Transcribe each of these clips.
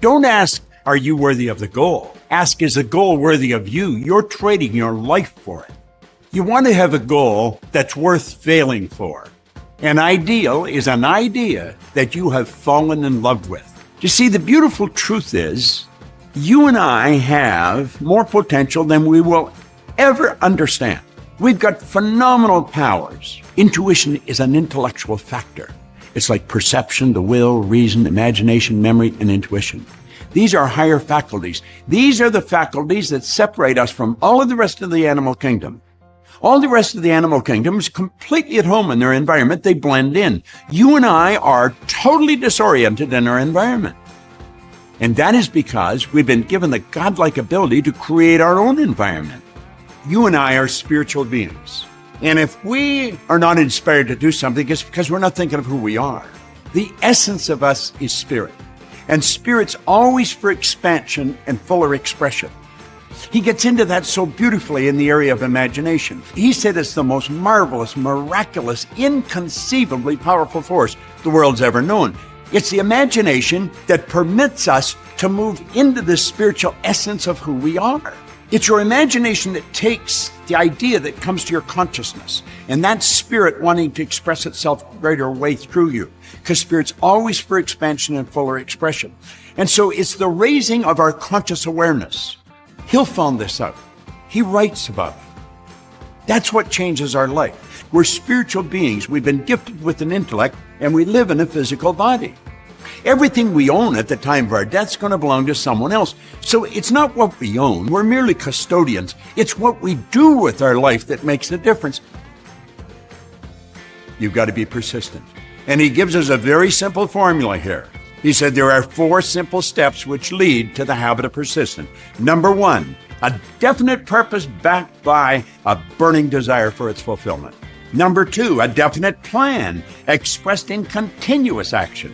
Don't ask, are you worthy of the goal? Ask, is the goal worthy of you? You're trading your life for it. You want to have a goal that's worth failing for. An ideal is an idea that you have fallen in love with. You see, the beautiful truth is, you and I have more potential than we will ever understand. We've got phenomenal powers. Intuition is an intellectual factor. It's like perception, the will, reason, imagination, memory, and intuition. These are higher faculties. These are the faculties that separate us from all of the rest of the animal kingdom. All the rest of the animal kingdom is completely at home in their environment. They blend in. You and I are totally disoriented in our environment. And that is because we've been given the godlike ability to create our own environment. You and I are spiritual beings. And if we are not inspired to do something, it's because we're not thinking of who we are. The essence of us is spirit. And spirit's always for expansion and fuller expression. He gets into that so beautifully in the area of imagination. He said it's the most marvelous, miraculous, inconceivably powerful force the world's ever known. It's the imagination that permits us to move into the spiritual essence of who we are. It's your imagination that takes the idea that comes to your consciousness, and that spirit wanting to express itself greater way through you, because spirit's always for expansion and fuller expression. And so it's the raising of our conscious awareness. Hill found this out. He writes about it. That's what changes our life. We're spiritual beings. We've been gifted with an intellect, and we live in a physical body. Everything we own at the time of our death is going to belong to someone else. So it's not what we own. We're merely custodians. It's what we do with our life that makes the difference. You've got to be persistent. And he gives us a very simple formula here. He said there are 4 simple steps which lead to the habit of persistence. Number 1, a definite purpose backed by a burning desire for its fulfillment. Number 2, a definite plan expressed in continuous action.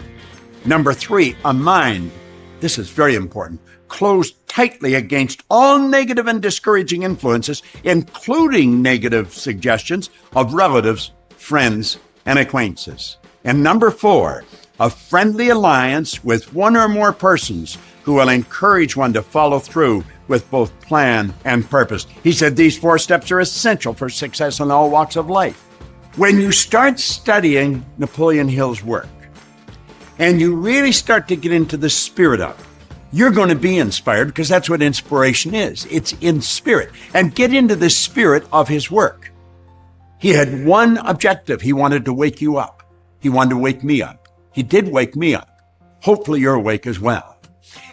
Number 3, a mind, this is very important, closed tightly against all negative and discouraging influences, including negative suggestions of relatives, friends, and acquaintances. And number 4, a friendly alliance with one or more persons who will encourage one to follow through with both plan and purpose. He said these 4 steps are essential for success in all walks of life. When you start studying Napoleon Hill's work, and you really start to get into the spirit of it, you're going to be inspired, because that's what inspiration is. It's in spirit. And get into the spirit of his work. He had one objective. He wanted to wake you up. He wanted to wake me up. He did wake me up. Hopefully you're awake as well.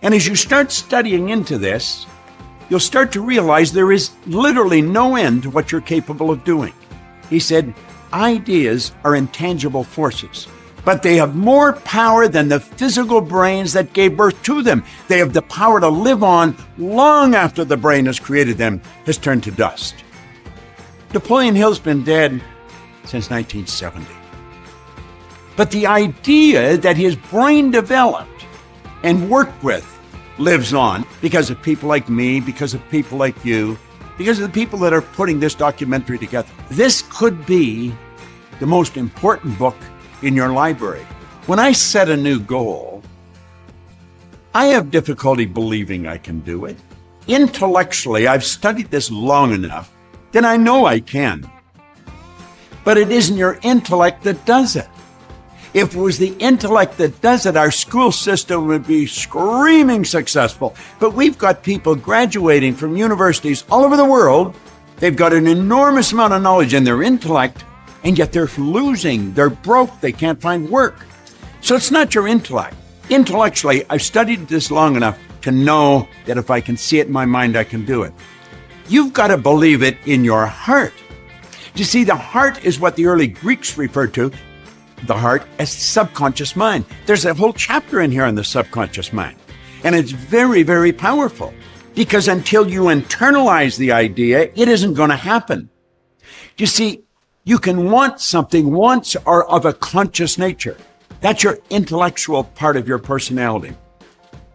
And as you start studying into this, you'll start to realize there is literally no end to what you're capable of doing. He said, ideas are intangible forces, but they have more power than the physical brains that gave birth to them. They have the power to live on long after the brain has created them has turned to dust. Napoleon Hill's been dead since 1970. But the idea that his brain developed and worked with lives on because of people like me, because of people like you, because of the people that are putting this documentary together. This could be the most important book in your library. When I set a new goal, I have difficulty believing I can do it. Intellectually, I've studied this long enough that I know I can. But it isn't your intellect that does it. If it was the intellect that does it, our school system would be screaming successful. But we've got people graduating from universities all over the world. They've got an enormous amount of knowledge in their intellect, and yet they're losing, they're broke, they can't find work. So it's not your intellect. Intellectually, I've studied this long enough to know that if I can see it in my mind, I can do it. You've got to believe it in your heart. You see, the heart is what the early Greeks referred to, the heart, as subconscious mind. There's a whole chapter in here on the subconscious mind. And it's very, very powerful, because until you internalize the idea, it isn't going to happen. You see, you can want something once or of a conscious nature. That's your intellectual part of your personality.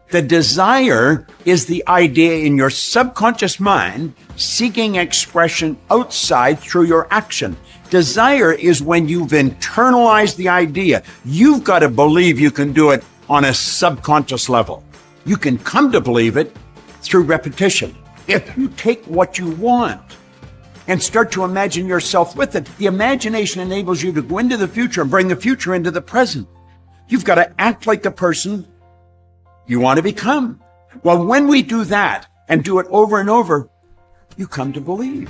The desire is the idea in your subconscious mind seeking expression outside through your action. Desire is when you've internalized the idea. You've got to believe you can do it on a subconscious level. You can come to believe it through repetition. If you take what you want and start to imagine yourself with it, the imagination enables you to go into the future and bring the future into the present. You've got to act like the person you want to become. Well, when we do that and do it over and over, you come to believe.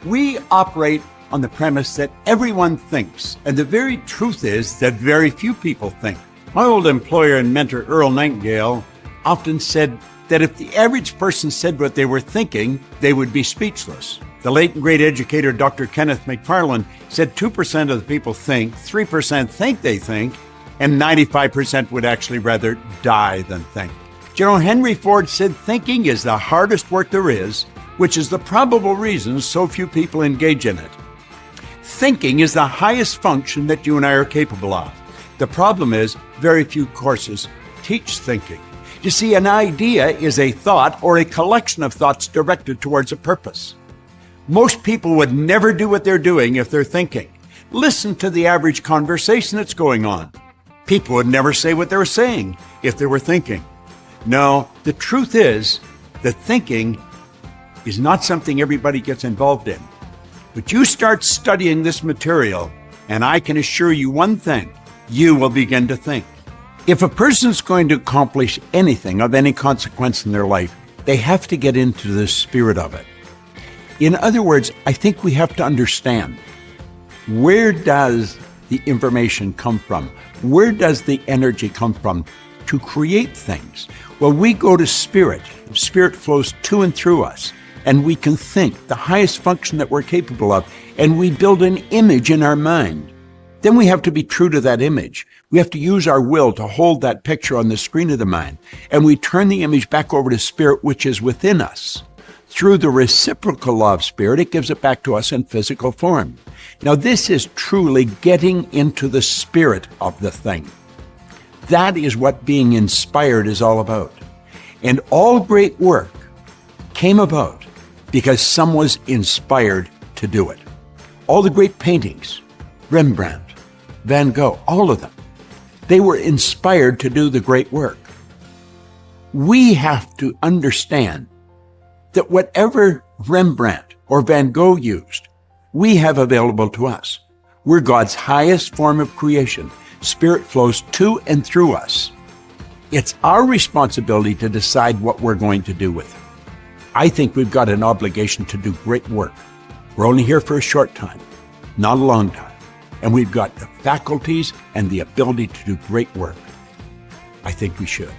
We operate on the premise that everyone thinks, and the very truth is that very few people think. My old employer and mentor, Earl Nightingale, often said that if the average person said what they were thinking, they would be speechless. The late and great educator, Dr. Kenneth McFarland, said 2% of the people think, 3% think they think, and 95% would actually rather die than think. General Henry Ford said thinking is the hardest work there is, which is the probable reason so few people engage in it. Thinking is the highest function that you and I are capable of. The problem is very few courses teach thinking. You see, an idea is a thought or a collection of thoughts directed towards a purpose. Most people would never do what they're doing if they're thinking. Listen to the average conversation that's going on. People would never say what they were saying if they were thinking. No, the truth is that thinking is not something everybody gets involved in. But you start studying this material, and I can assure you one thing, you will begin to think. If a person's going to accomplish anything of any consequence in their life, they have to get into the spirit of it. In other words, I think we have to understand, where does the information come from? Where does the energy come from to create things? Well, we go to spirit. Spirit flows to and through us, and we can think, the highest function that we're capable of, and we build an image in our mind. Then we have to be true to that image. We have to use our will to hold that picture on the screen of the mind, and we turn the image back over to spirit, which is within us. Through the reciprocal law of spirit, it gives it back to us in physical form. Now, this is truly getting into the spirit of the thing. That is what being inspired is all about. And all great work came about because someone was inspired to do it. All the great paintings, Rembrandt, Van Gogh, all of them, they were inspired to do the great work. We have to understand that whatever Rembrandt or Van Gogh used, we have available to us. We're God's highest form of creation. Spirit flows to and through us. It's our responsibility to decide what we're going to do with it. I think we've got an obligation to do great work. We're only here for a short time, not a long time. And we've got the faculties and the ability to do great work. I think we should.